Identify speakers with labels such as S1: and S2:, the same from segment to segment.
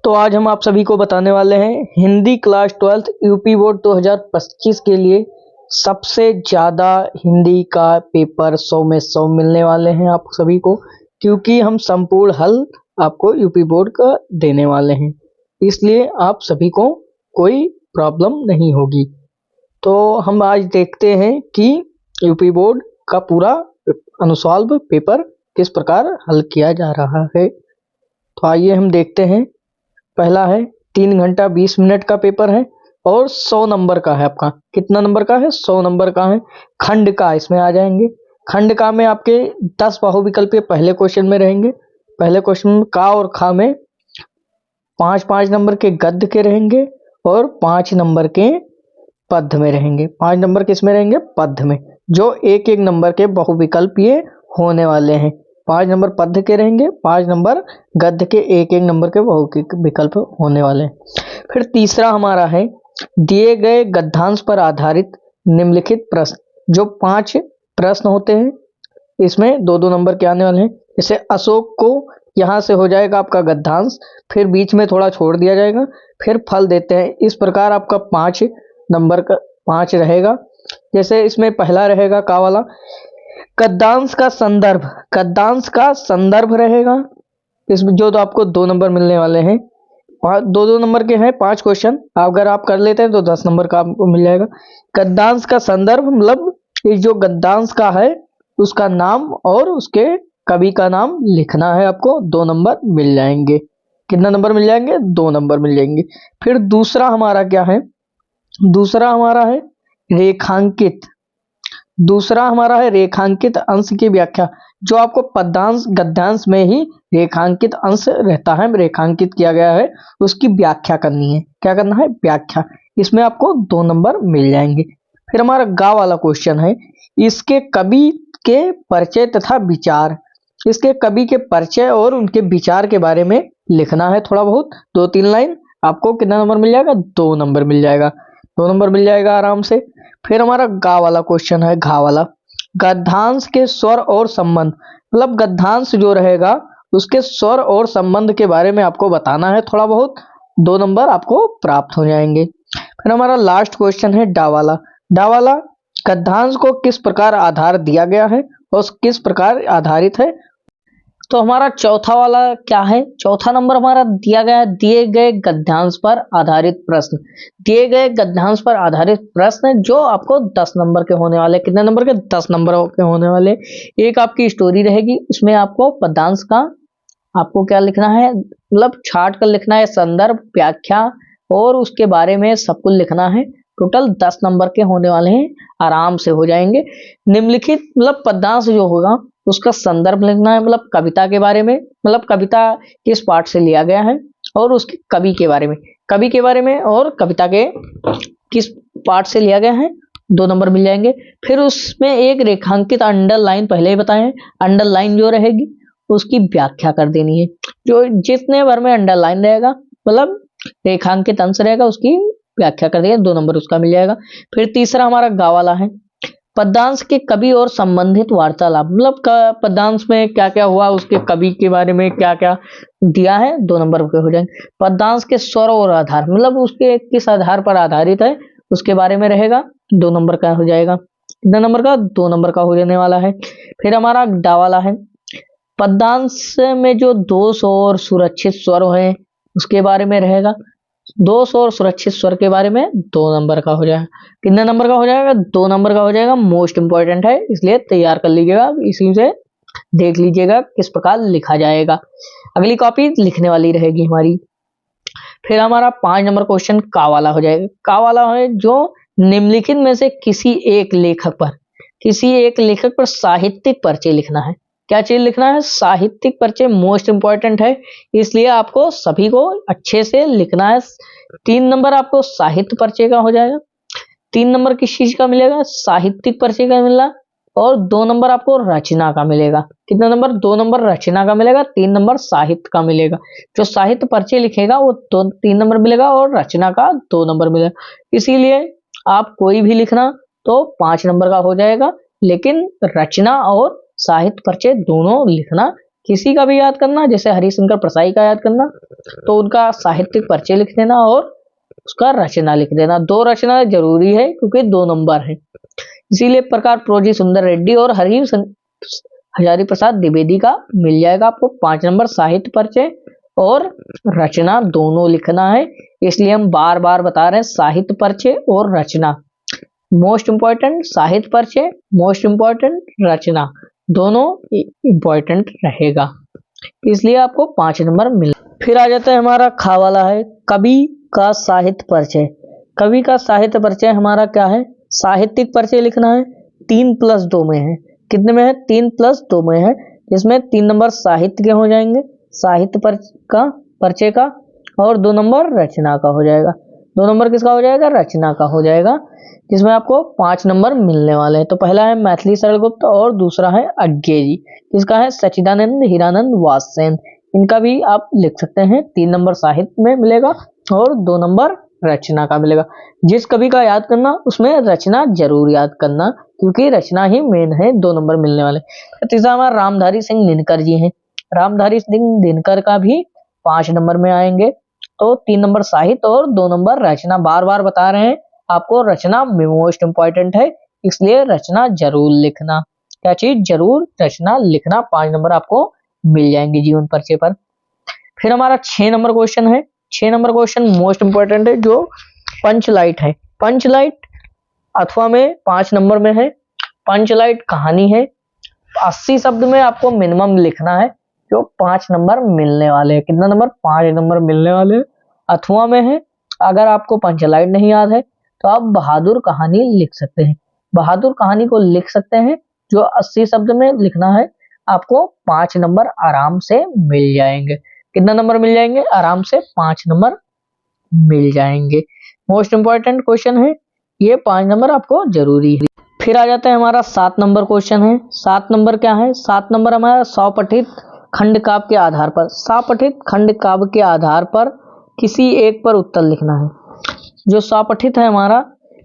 S1: तो आज हम आप सभी को बताने वाले हैं Hindi class 12th UP board 2025 के लिए सबसे ज़्यादा हिंदी का पेपर 100 में 100 मिलने वाले हैं आप सभी को, क्योंकि हम संपूर्ण हल आपको यूपी बोर्ड का देने वाले हैं, इसलिए आप सभी को कोई प्रॉब्लम नहीं होगी। तो हम आज देखते हैं कि यूपी बोर्ड का पूरा अनुसॉल्व पेपर किस प्रकार हल किया जा रहा है। तो आइए हम देखते हैं। पहला है 3 घंटा 20 मिनट का पेपर है और 100 नंबर का है। आपका कितना नंबर का है? 100 नंबर का है। खंड का इसमें आ जाएंगे। खंड का में आपके 10 बहुविकल्पीय पहले क्वेश्चन में रहेंगे। पहले क्वेश्चन में का और खा में 5-5 नंबर के गद्य के रहेंगे और 5 नंबर के पद्य में रहेंगे। 5 नंबर किस में रहेंगे? पद्य में, जो एक एक नंबर के बहुविकल्पीय होने वाले हैं। 5 नंबर पद्य के रहेंगे, 5 नंबर गद्य के एक एक नंबर के बहुविकल्प होने वाले हैं। फिर तीसरा हमारा है दिए गए गद्यांश पर आधारित निम्नलिखित प्रश्न। जो 5 प्रश्न होते हैं इसमें 2-2 नंबर के आने वाले हैं। जैसे अशोक को यहाँ से हो जाएगा आपका गद्यांश, फिर बीच में थोड़ा छोड़ दिया जाएगा, फिर फल देते हैं। इस प्रकार आपका 5 नंबर का 5 रहेगा। जैसे इसमें पहला रहेगा का वाला गद्यांश का संदर्भ, गद्यांश का संदर्भ रहेगा। इसमें जो तो आपको 2 नंबर मिलने वाले हैं। 2-2 नंबर के हैं 5 क्वेश्चन, अगर आप कर लेते हैं तो 10 नंबर का आपको मिल जाएगा। गद्यांश का संदर्भ मतलब ये जो गद्यांश का है उसका नाम और उसके कवि का नाम लिखना है। आपको 2 नंबर मिल जाएंगे। कितना नंबर मिल जाएंगे? 2 नंबर मिल जाएंगे। फिर दूसरा हमारा क्या है? दूसरा हमारा है रेखांकित। दूसरा हमारा है रेखांकित अंश की व्याख्या। जो आपको पद्यांश गद्यांश में ही रेखांकित अंश रहता है, रेखांकित किया गया है, उसकी व्याख्या करनी है। क्या करना है? व्याख्या। इसमें आपको 2 नंबर मिल जाएंगे। फिर हमारा गा वाला क्वेश्चन है इसके कवि के परिचय तथा विचार। इसके कवि के परिचय और उनके विचार के बारे में लिखना है थोड़ा बहुत, 2-3 लाइन। आपको कितना नंबर मिल जाएगा? 2 नंबर मिल जाएगा। 2 नंबर मिल जाएगा आराम से। फिर हमारा गा वाला क्वेश्चन है घा वाला, गद्यांश के स्वर और संबंध। मतलब गद्यांश जो रहेगा उसके स्वर और संबंध के बारे में आपको बताना है थोड़ा बहुत, 2 नंबर आपको प्राप्त हो जाएंगे। फिर हमारा लास्ट क्वेश्चन है डा वाला। डा वाला गद्यांश को किस प्रकार आधार दिया गया है और किस प्रकार आधारित है। तो हमारा चौथा वाला क्या है? चौथा नंबर हमारा दिया गया है दिए गए गद्यांश पर आधारित प्रश्न। दिए गए गद्यांश पर आधारित प्रश्न जो आपको 10 नंबर के होने वाले। कितने नंबर के? 10 नंबर के होने वाले। एक आपकी स्टोरी रहेगी, उसमें आपको पद्यांश का आपको क्या लिखना है, मतलब छाट कर लिखना है, संदर्भ, व्याख्या और उसके बारे में सब कुछ लिखना है। टोटल 10 नंबर के होने वाले हैं, आराम से हो जाएंगे। निम्नलिखित मतलब पद्यांश जो होगा उसका संदर्भ लिखना है, मतलब कविता के बारे में, मतलब कविता किस पाठ से लिया गया है और उसके कवि के बारे में, कवि के बारे में और कविता के किस पाठ से लिया गया है, 2 नंबर मिल जाएंगे। फिर उसमें एक रेखांकित अंडरलाइन पहले ही बताए हैं, अंडरलाइन जो रहेगी उसकी व्याख्या कर देनी है। जो जितने बार में अंडरलाइन रहेगा मतलब रेखांकित अंश रहेगा उसकी व्याख्या कर देगा, 2 नंबर उसका मिल जाएगा। फिर तीसरा हमारा गा वाला है पद्यांश के कवि और संबंधित वार्तालाप। मतलब पद्यांश में क्या क्या हुआ, उसके कवि के बारे में क्या क्या दिया है, 2 नंबर के हो जाएंगे। पद्यांश के स्वर और आधार, मतलब उसके किस आधार पर आधारित है उसके बारे में रहेगा, 2 नंबर का हो जाएगा। कितना नंबर का? 2 नंबर का हो जाने वाला है। फिर हमारा डा वाला है पद्यांश में जो दोष और सुरक्षित स्वर है उसके बारे में रहेगा। दोष और सुरक्षित स्वर के बारे में 2 नंबर का हो जाएगा। कितने नंबर का हो जाएगा? 2 नंबर का हो जाएगा। मोस्ट इंपॉर्टेंट है, इसलिए तैयार कर लीजिएगा, इसी से देख लीजिएगा किस प्रकार लिखा जाएगा। अगली कॉपी लिखने वाली रहेगी हमारी। फिर हमारा 5 नंबर क्वेश्चन का वाला हो जाएगा। का वाला है जो निम्नलिखित में से किसी एक लेखक पर साहित्यिक परिचय लिखना है। क्या चीज लिखना है? साहित्यिक परिचय मोस्ट इंपॉर्टेंट है, इसलिए आपको सभी को अच्छे से लिखना है। 3 नंबर आपको साहित्य परिचय का हो जाएगा। 3 नंबर किस चीज का मिलेगा? साहित्यिक परिचय का मिला। और 2 नंबर आपको रचना का मिलेगा। कितना नंबर? 2 नंबर रचना का मिलेगा, 3 नंबर साहित्य का मिलेगा। जो साहित्य पर्चे लिखेगा वो 3 नंबर मिलेगा और रचना का 2 नंबर मिलेगा। इसीलिए आप कोई भी लिखना तो 5 नंबर का हो जाएगा, लेकिन रचना और साहित्य पर्चे दोनों लिखना। किसी का भी याद करना, जैसे हरिशंकर प्रसाई का याद करना तो उनका साहित्यिक पर्चे लिख देना और उसका रचना लिख देना। 2 रचना जरूरी है क्योंकि 2 नंबर है। इसीलिए प्रकार प्रोजी सुंदर रेड्डी और हजारी प्रसाद द्विवेदी का मिल जाएगा आपको 5 नंबर साहित्य पर्चे और रचना दोनों लिखना है। इसलिए हम बार बार बता रहे हैं साहित्य पर्चे और रचना मोस्ट इंपॉर्टेंट, साहित्य पर्चे मोस्ट इंपॉर्टेंट, रचना दोनों इंपॉर्टेंट रहेगा, इसलिए आपको 5 नंबर मिल। फिर आ जाता है हमारा खा वाला है कवि का साहित्य परिचय। कवि का साहित्य परिचय हमारा क्या है? साहित्यिक परिचय लिखना है, 3+2 में है। कितने में है? 3+2 में है, जिसमें 3 नंबर साहित्य के हो जाएंगे, साहित्य परिचय का, और 2 नंबर रचना का हो जाएगा। 2 नंबर किसका हो जाएगा? रचना का हो जाएगा, जिसमें आपको 5 नंबर मिलने वाले हैं। तो पहला है मैथिली सरल गुप्त और दूसरा है अज्ञे जी। किसका है? सच्चिदानंद हीरानंद वात्सेन। इनका भी आप लिख सकते हैं, 3 नंबर साहित्य में मिलेगा और 2 नंबर रचना का मिलेगा। जिस कवि का याद करना उसमें रचना जरूर याद करना, क्योंकि रचना ही मेन है, 2 नंबर मिलने वाले। तीसरा हमारा रामधारी सिंह दिनकर जी हैं। रामधारी सिंह दिनकर का भी 5 नंबर में आएंगे। तो 3 नंबर साहित्य और 2 नंबर रचना। बार बार बता रहे हैं आपको, रचना मोस्ट इंपॉर्टेंट है, इसलिए रचना जरूर लिखना। क्या चीज? जरूर रचना लिखना। 5 नंबर आपको मिल जाएंगे जीवन परिचय पर। फिर हमारा 6 नंबर क्वेश्चन है। 6 नंबर क्वेश्चन मोस्ट इंपॉर्टेंट है, जो पंचलाइट है। पंचलाइट अथवा में 5 नंबर में है। पंचलाइट कहानी है, 80 शब्द में आपको मिनिमम लिखना है, जो 5 नंबर मिलने वाले हैं। कितना नंबर? 5 नंबर मिलने वाले हैं। अथवा में है। अगर आपको पंचलाइट नहीं याद है तो आप बहादुर कहानी लिख सकते हैं। बहादुर कहानी को लिख सकते हैं, जो 80 शब्द में लिखना है। आपको 5 नंबर आराम से मिल जाएंगे। कितना नंबर मिल जाएंगे? आराम से 5 नंबर मिल जाएंगे। मोस्ट इंपॉर्टेंट क्वेश्चन है ये, 5 नंबर आपको जरूरी है। फिर आ जाता है हमारा 7 नंबर क्वेश्चन है। 7 नंबर क्या है? 7 नंबर हमारा स्वपठित खंड काव्य के आधार पर, स्वपठित खंड काव्य के आधार पर किसी एक पर उत्तर लिखना है। जो स्वपठित है हमारा,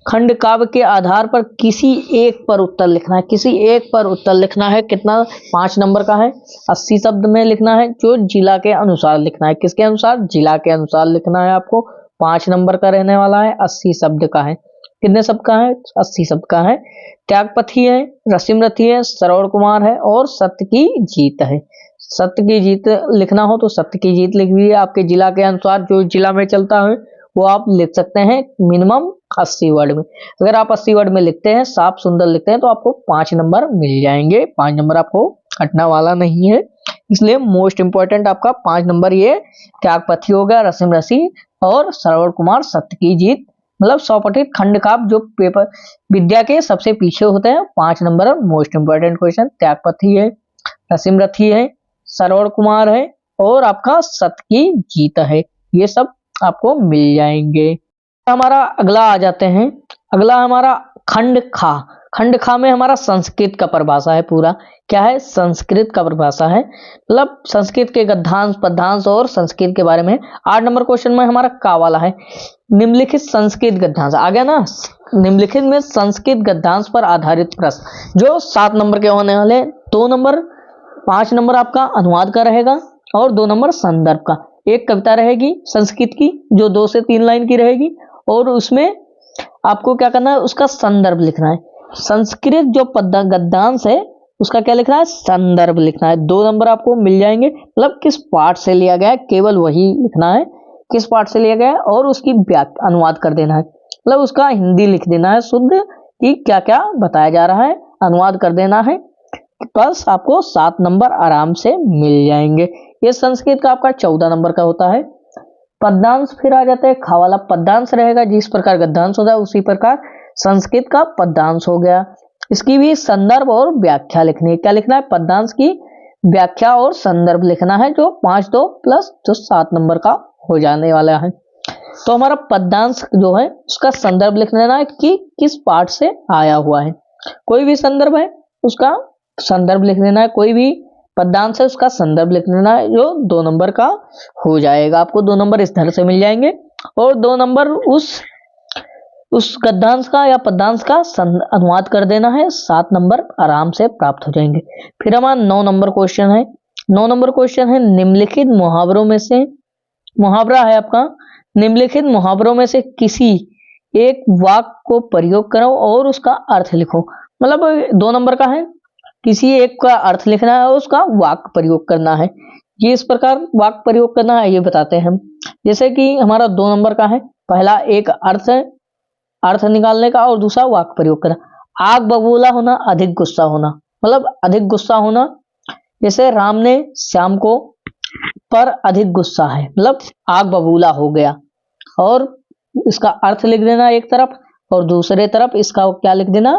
S1: खंड काव्य के आधार पर किसी एक पर उत्तर लिखना है। किसी एक पर उत्तर लिखना है। कितना? 5 नंबर का है, 80 शब्द में लिखना है, जो जिला के अनुसार लिखना है। किसके अनुसार? जिला के अनुसार लिखना है आपको। 5 नंबर का रहने वाला है, 80 शब्द का है। कितने शब्द का है? 80 शब्द का है। त्यागपथी है, रसिमरथी है, श्रवण कुमार है और सत्य की जीत है। सत्य की जीत लिखना हो तो सत्य की जीत लिख दीजिए। आपके जिला के अनुसार, जो जिला में चलता है वो आप लिख सकते हैं मिनिमम 80 वर्ड में। अगर आप 80 वर्ड में लिखते हैं, साफ सुंदर लिखते हैं, तो आपको 5 नंबर मिल जाएंगे। 5 नंबर आपको हटना वाला नहीं है, इसलिए मोस्ट इंपॉर्टेंट आपका 5 नंबर ये त्यागपथी हो गया, रसिम रसी और श्रवण कुमार सत्य की जीत। मतलब स्वपठित खंड काव्य जो पेपर विद्या के सबसे पीछे होते हैं, 5 नंबर मोस्ट इंपॉर्टेंट क्वेश्चन। त्यागपथी है, रसिम रथी है, श्रवण कुमार है और आपका सत्य की जीत है। ये सब आपको मिल जाएंगे। हमारा अगला आ जाते हैं। अगला हमारा खंड खा। खंड खा में हमारा संस्कृत का परिभाषा है पूरा। क्या है? संस्कृत का परिभाषा है, मतलब संस्कृत के गद्यांश पद्यांश और संस्कृत के बारे में। 8 नंबर क्वेश्चन में हमारा का वाला है, निम्नलिखित संस्कृत गद्यांश। आ गया ना? निम्नलिखित में संस्कृत गद्यांश पर आधारित प्रश्न, जो 7 नंबर के होने वाले। 2 नंबर 5 नंबर आपका अनुवाद का रहेगा और 2 नंबर संदर्भ का। एक कविता रहेगी संस्कृत की, जो 2 से 3 लाइन की रहेगी, और उसमें आपको क्या करना है? उसका संदर्भ लिखना है। संस्कृत जो गद्यांश है उसका क्या लिखना है? संदर्भ लिखना है। 2 नंबर आपको मिल जाएंगे। मतलब किस पाठ से लिया गया है, केवल वही लिखना है, किस पाठ से लिया गया है, और उसकी अनुवाद कर देना है। मतलब उसका हिंदी लिख देना है शुद्ध, कि क्या क्या बताया जा रहा है, अनुवाद कर देना है। बस आपको 7 नंबर आराम से मिल जाएंगे। ये संस्कृत का आपका 14 नंबर का होता है। पद्यांश फिर आ जाता है खा वाला। पद्यांश रहेगा, जिस प्रकार गद्यांश होता है उसी प्रकार संस्कृत का पद्यांश हो गया। इसकी भी संदर्भ और व्याख्या लिखनी है। क्या लिखना है? पद्यांश की व्याख्या और संदर्भ लिखना है, जो 5 2 प्लस जो 7 नंबर का हो जाने वाला है। तो हमारा पद्यांश जो है उसका संदर्भ लिख देना है कि किस पाठ से आया हुआ है। कोई भी संदर्भ है उसका संदर्भ लिख देना है, कोई भी पद्यांश है उसका संदर्भ लिख देना है, जो 2 नंबर का हो जाएगा। आपको 2 नंबर इस तरह से मिल जाएंगे और 2 नंबर उस गद्यांश का या पद्यांश का अनुवाद कर देना है, 7 नंबर आराम से प्राप्त हो जाएंगे। फिर हमारा 9 नंबर क्वेश्चन है। 9 नंबर क्वेश्चन है, निम्नलिखित मुहावरों में से, मुहावरा है आपका, निम्नलिखित मुहावरों में से किसी एक वाक्य को प्रयोग करो और उसका अर्थ लिखो। मतलब 2 नंबर का है, किसी एक का अर्थ लिखना है और उसका वाक्य प्रयोग करना है। ये इस प्रकार वाक्य प्रयोग करना है ये बताते हैं हम। जैसे कि हमारा 2 नंबर का है, पहला एक अर्थ निकालने का और दूसरा वाक्य प्रयोग करना। आग बबूला होना, अधिक गुस्सा होना, मतलब अधिक गुस्सा होना। जैसे राम ने श्याम को पर अधिक गुस्सा है, मतलब आग बबूला हो गया। और इसका अर्थ लिख देना एक तरफ और दूसरे तरफ इसका क्या लिख देना,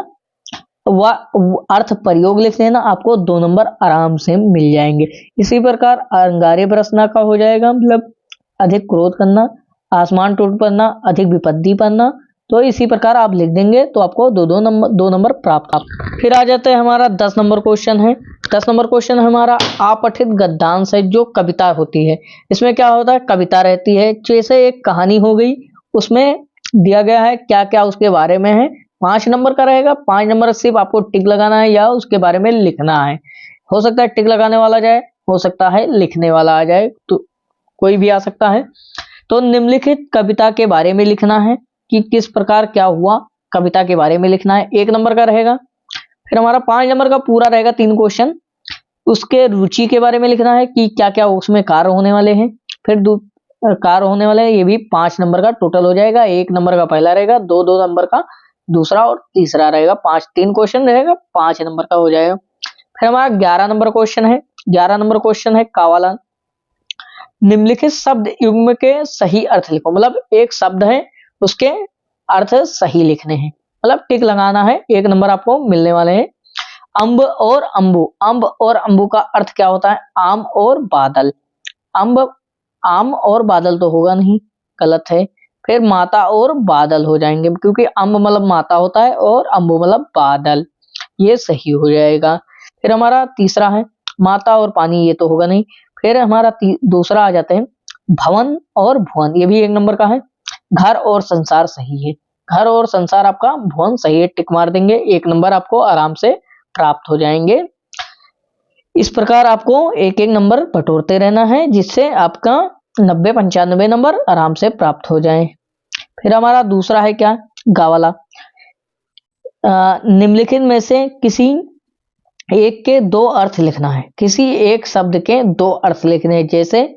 S1: अर्थ प्रयोग लिख देना। आपको 2 नंबर आराम से मिल जाएंगे। इसी प्रकार अंगारे बरसना का हो जाएगा, मतलब अधिक क्रोध करना, आसमान टूट पड़ना, अधिक विपत्ति पड़ना। तो इसी प्रकार आप लिख देंगे तो आपको 2 नंबर प्राप्त। फिर आ जाते हैं हमारा 10 नंबर क्वेश्चन है। 10 नंबर क्वेश्चन हमारा अपठित गद्यांश है, जो कविता होती है। इसमें क्या होता है, कविता रहती है, जैसे एक कहानी हो गई, उसमें दिया गया है क्या क्या उसके बारे में है। 5 नंबर का रहेगा, 5 नंबर सिर्फ आपको टिक लगाना है या उसके बारे में लिखना है। हो सकता है टिक लगाने वाला जाए, हो सकता है लिखने वाला आ जाए, तो कोई भी आ सकता है। तो निम्नलिखित कविता के बारे में लिखना है कि किस प्रकार क्या हुआ, कविता के बारे में लिखना है। 1 नंबर का रहेगा। फिर हमारा 5 नंबर का पूरा रहेगा 3 क्वेश्चन, उसके रुचि के बारे में लिखना है कि क्या क्या उसमें कार्य होने वाले हैं। फिर कार्य होने वाले हैं, ये भी 5 नंबर का टोटल हो जाएगा। 1 नंबर का पहला रहेगा, 2 नंबर का दूसरा और तीसरा रहेगा। 3 क्वेश्चन रहेगा, 5 नंबर का हो जाएगा। फिर हमारा 11 नंबर क्वेश्चन है। 11 नंबर क्वेश्चन है कावाला। निम्नलिखित शब्द युग्म के सही अर्थ लिखो, मतलब एक शब्द है उसके अर्थ सही लिखने हैं, मतलब टिक लगाना है। 1 नंबर आपको मिलने वाले हैं। अम्ब और अंबु, अम्ब और अंबु का अर्थ क्या होता है, आम और बादल। आम और बादल तो होगा नहीं, गलत है। फिर माता और बादल हो जाएंगे, क्योंकि अम्ब मतलब माता होता है और अंबु मतलब बादल, ये सही हो जाएगा। फिर हमारा तीसरा है माता और पानी, ये तो होगा नहीं। फिर हमारा दूसरा आ जाते हैं भवन और भुवन, ये भी 1 नंबर का है। घर और संसार सही है, घर और संसार आपका, भुवन सही है, टिक मार देंगे। 1 नंबर आपको आराम से प्राप्त हो जाएंगे। इस प्रकार आपको 1 नंबर बटोरते रहना है, जिससे आपका 90-95 नंबर आराम से प्राप्त हो जाए। फिर हमारा दूसरा है क्या, गा वाला। निम्नलिखित में से किसी एक के 2 अर्थ लिखना है, किसी एक शब्द के 2 अर्थ लिखने हैं।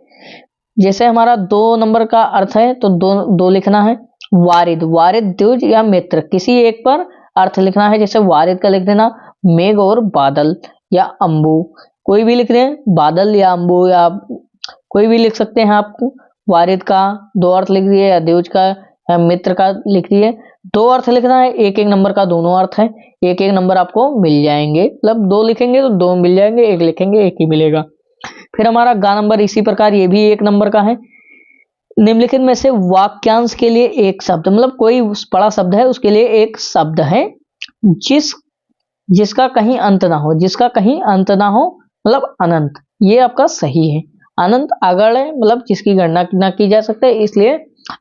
S1: जैसे हमारा 2 नंबर का अर्थ है तो दो लिखना है। वारिद, द्विज या मित्र, किसी एक पर अर्थ लिखना है। जैसे वारिद का लिख देना मेघ और बादल या अंबु, कोई भी लिख दें, बादल या अंबु या कोई भी लिख सकते हैं आप। वारिद का 2 अर्थ लिख दिए या द्विज का या मित्र का लिख दिए। 2 अर्थ लिखना है, 1 नंबर का दोनों अर्थ है। 1 नंबर आपको मिल जाएंगे, मतलब 2 लिखेंगे तो 2 मिल जाएंगे, 1 लिखेंगे 1 ही मिलेगा। फिर हमारा गा नंबर इसी प्रकार ये भी 1 नंबर का है। निम्नलिखित में से वाक्यांश के लिए एक शब्द, मतलब कोई बड़ा शब्द है उसके लिए एक शब्द है जिसका कहीं अंत ना हो, जिसका कहीं अंत ना हो, मतलब अनंत, ये आपका सही है। अनंत अगड़ है, मतलब जिसकी गणना ना की जा सकते, इसलिए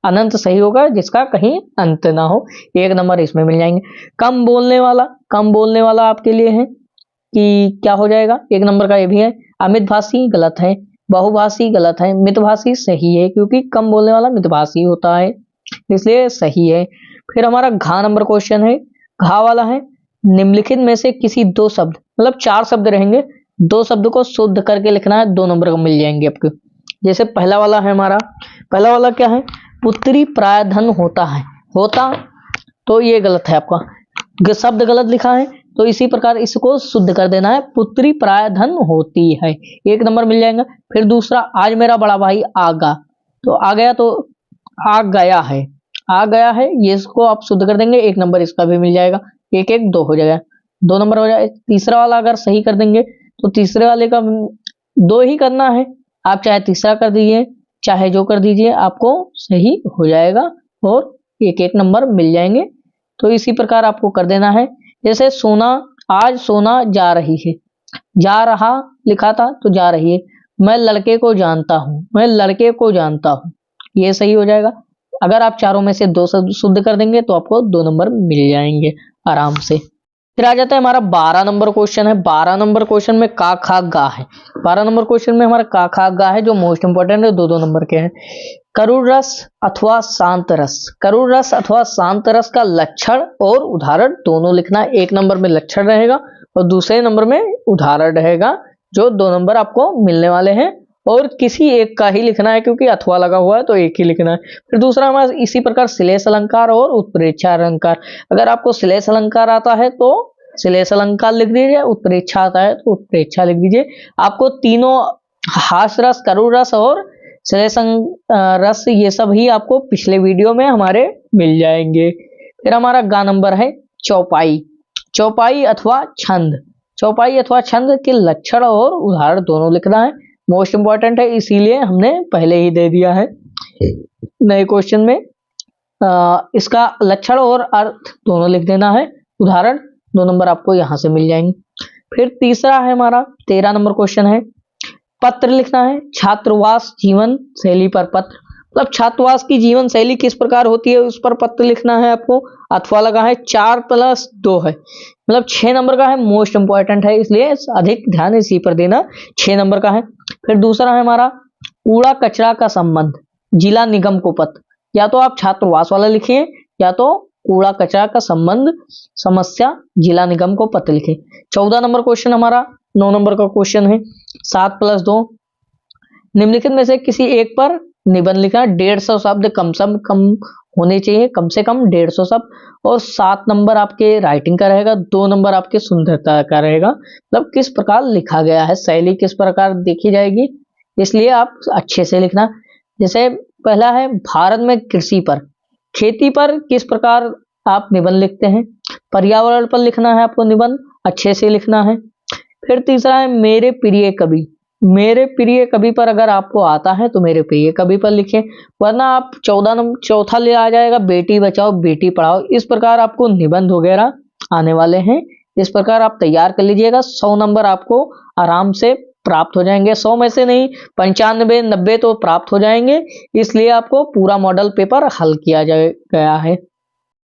S1: अनंत सही होगा, जिसका कहीं अंत ना हो। 1 नंबर इसमें मिल जाएंगे। कम बोलने वाला आपके लिए है कि क्या हो जाएगा, 1 नंबर का ये भी है। अमित भाषी गलत है, बहुभाषी गलत है, मितभाषी सही है, क्योंकि कम बोलने वाला मितभाषी होता है, इसलिए सही है। फिर हमारा घा नंबर क्वेश्चन है। घा वाला है, निम्नलिखित में से किसी 2 शब्द, मतलब 4 शब्द रहेंगे, 2 शब्द को शुद्ध करके लिखना है, 2 नंबर का मिल जाएंगे आपको। जैसे पहला वाला है हमारा, पहला वाला क्या है, पुत्री प्राय धन होता है, होता, तो ये गलत है आपका, शब्द गलत लिखा है, तो इसी प्रकार इसको शुद्ध कर देना है, पुत्री प्राय धन होती है, 1 नंबर मिल जाएगा। फिर दूसरा, आज मेरा बड़ा भाई आगा, तो आ गया तो आ गया है, आ गया है, ये इसको आप शुद्ध कर देंगे, 1 नंबर इसका भी मिल जाएगा। 1 2 हो जाएगा, 2 नंबर हो जाएगा। तीसरा वाला अगर सही कर देंगे तो तीसरे वाले का 2 ही करना है, आप चाहे तीसरा कर दीजिए चाहे जो कर दीजिए, आपको सही हो जाएगा और 1 नंबर मिल जाएंगे। तो इसी प्रकार आपको कर देना है। जैसे सोना आज सोना जा रही है, जा रहा लिखा था तो जा रही है। मैं लड़के को जानता हूँ, मैं लड़के को जानता हूँ, ये सही हो जाएगा। अगर आप चारों में से 2 शुद्ध कर देंगे तो आपको 2 नंबर मिल जाएंगे आराम से। फिर आ जाता है हमारा 12 नंबर क्वेश्चन है। 12 नंबर क्वेश्चन में का खा गा है। 12 नंबर क्वेश्चन में हमारा का खा गा है, जो मोस्ट इंपोर्टेंट है, 2-2 नंबर के हैं। करुण रस अथवा शांत रस, करुण रस अथवा शांत रस का लक्षण और उदाहरण दोनों लिखना है। 1 नंबर में लक्षण रहेगा और दूसरे नंबर में उदाहरण रहेगा, जो 2 नंबर आपको मिलने वाले हैं। और किसी एक का ही लिखना है, क्योंकि अथवा लगा हुआ है तो एक ही लिखना है। फिर दूसरा हमारा इसी प्रकार श्लेष अलंकार और उत्प्रेक्षा अलंकार। अगर आपको श्लेष अलंकार आता है तो श्लेष अलंकार लिख दीजिए, उत्प्रेक्षा आता है तो उत्प्रेक्षा लिख दीजिए। आपको तीनों हास रस, करुण रस और श्लेष रस, ये सब ही आपको पिछले वीडियो में हमारे मिल जाएंगे। फिर हमारा गा नंबर है चौपाई। चौपाई अथवा छंद, चौपाई अथवा छंद के लक्षण और उदाहरण दोनों लिखना है। मोस्ट इंपॉर्टेंट है, इसीलिए हमने पहले ही दे दिया है नए क्वेश्चन में। इसका लक्षण और अर्थ दोनों लिख देना है, उदाहरण 2 नंबर आपको यहां से मिल जाएंगे। फिर तीसरा है हमारा 13 नंबर क्वेश्चन है, पत्र लिखना है। छात्रवास जीवन शैली पर पत्र, मतलब छात्रवास की जीवन शैली किस प्रकार होती है उस पर पत्र लिखना है आपको। अथवा लगा है, 4+2 है, मतलब 6 नंबर का है, मोस्ट इंपॉर्टेंट है, इसलिए अधिक ध्यान इसी पर देना, 6 नंबर का है। फिर दूसरा है हमारा कूड़ा कचरा का संबंध, जिला निगम को पत्र। या तो आप छात्रवास वाला लिखिए या तो कूड़ा कचरा का संबंध समस्या जिला निगम को पत्र लिखे। 14 नंबर क्वेश्चन हमारा 9 नंबर का क्वेश्चन है, 7+2। निम्नलिखित में से किसी एक पर निबंध लिखा, 150 शब्द कम से कम होने चाहिए, कम से कम 150 शब्द। और 7 नंबर आपके राइटिंग का रहेगा, 2 नंबर आपके सुंदरता का रहेगा, मतलब किस प्रकार लिखा गया है, शैली किस प्रकार देखी जाएगी, इसलिए आप अच्छे से लिखना। जैसे पहला है भारत में कृषि पर, खेती पर किस प्रकार आप निबंध लिखते हैं। पर्यावरण पर लिखना है आपको निबंध, अच्छे से लिखना है। फिर तीसरा है मेरे प्रिय कवि, मेरे प्रिय कवि पर अगर आपको आता है तो मेरे प्रिय कवि पर लिखें, वरना आप 14 नंबर चौथा ले आ जाएगा, बेटी बचाओ बेटी पढ़ाओ। इस प्रकार आपको निबंध वगैरह आने वाले हैं, इस प्रकार आप तैयार कर लीजिएगा। 100 नंबर आपको आराम से प्राप्त हो जाएंगे, 100 में से नहीं 95 90 तो प्राप्त हो जाएंगे, इसलिए आपको पूरा मॉडल पेपर हल किया गया है।